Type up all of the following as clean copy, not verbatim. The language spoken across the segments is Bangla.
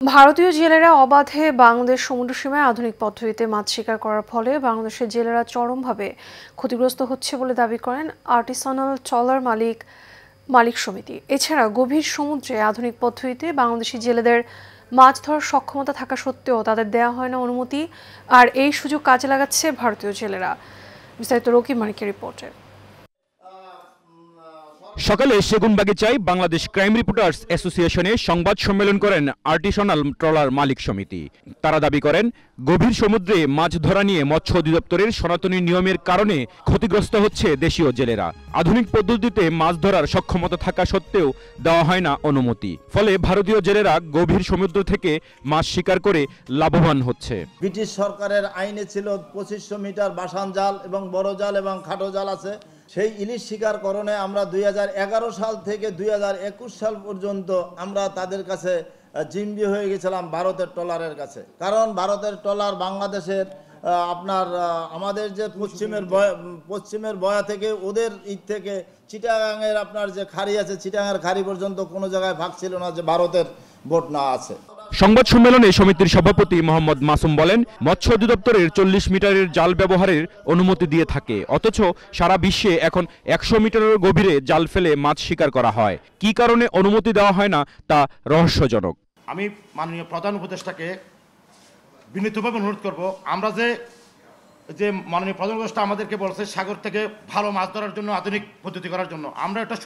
ভারতীয় জেলেরা অবাধে বাংলাদেশ সমুদ্রসীমায় আধুনিক পদ্ধতিতে মাছ শিকার করার ফলে বাংলাদেশের জেলেরা চরমভাবে ক্ষতিগ্রস্ত হচ্ছে বলে দাবি করেন আর্টিসানাল ট্রলার মালিক সমিতি। এছাড়া গভীর সমুদ্রে আধুনিক পদ্ধতিতে বাংলাদেশি জেলেদের মাছ ধরার সক্ষমতা থাকা সত্ত্বেও তাদের দেওয়া হয় না অনুমতি, আর এই সুযোগ কাজে লাগাচ্ছে ভারতীয় জেলেরা। বিস্তারিত রকিব মানিকের রিপোর্টে। সকালে সেগুনবাগিচায় বাংলাদেশ ক্রাইম রিপোর্টার্স অ্যাসোসিয়েশনে সংবাদ সম্মেলন করেন আর্টিসানাল ট্রলার মালিক সমিতি। তারা দাবি করেন, গভীর সমুদ্রে মাছ ধরা নিয়ে মৎস্য অধিদপ্তরের সনাতনী নিয়মের কারণে ক্ষতিগ্রস্ত হচ্ছে দেশীয় জেলেরা। আধুনিক পদ্ধতিতে মাছ ধরার সক্ষমতা থাকা সত্ত্বেও দেওয়া হয় না অনুমতি, ফলে ভারতীয় জেলেরা গভীর সমুদ্র থেকে মাছ শিকার করে লাভবান হচ্ছে। ব্রিটিশ সরকারের আইনে ছিল 2500 মিটার বাসান জাল এবং বড় জাল এবং খাটো জাল আছে। সেই ইলিশ শিকারকরণে আমরা 2011 সাল থেকে 2021 সাল পর্যন্ত আমরা তাদের কাছে জিম্মি হয়ে গেছিলাম ভারতের ট্রলারের কাছে। কারণ ভারতের ট্রলার বাংলাদেশের আমাদের যে পশ্চিমের বয়া থেকে ওদের থেকে চিটাগাংয়ের আপনার যে খাড়ি আছে, চিটাগাংয়ের খাড়ি পর্যন্ত কোনো জায়গায় ভাগ ছিল না যে ভারতের বোট না আছে। সংবাদ সম্মেলনে সমিতির সভাপতি মোহাম্মদ মাসুম বলেন, মৎস্য অধিদপ্তরের 40 মিটারের জাল ব্যবহারের অনুমতি দিয়ে থাকে, অথচ সারা বিশ্বে এখন 100 মিটারের গভীরে জাল ফেলে মাছ শিকার করা হয়। কি কারণে অনুমতি দেওয়া হয় না তা রহস্যজনক। আমি মাননীয় প্রধান উপদেষ্টাকে বিনীতভাবে অনুরোধ করব, আমরা যে মাননীয় প্রধান উপদেষ্টা আমাদেরকে বলছে সাগর থেকে ভালো মাছ ধরার জন্য আধুনিক পদ্ধতি করার জন্য, আমরা একটা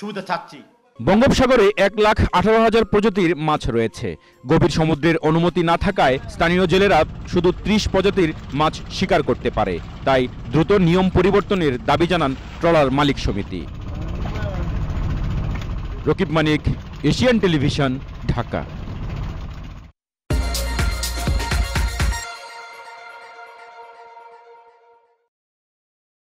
সুবিধা চাচ্ছি। বঙ্গোপসাগরে 1,18,000 প্রজাতির মাছ রয়েছে। গভীর সমুদ্রের অনুমতি না থাকায় স্থানীয় জেলেরা শুধু 30 প্রজাতির মাছ শিকার করতে পারে। তাই দ্রুত নিয়ম পরিবর্তনের দাবি জানান ট্রলার মালিক সমিতি। রকিব মানিক, এশিয়ান টেলিভিশন, ঢাকা।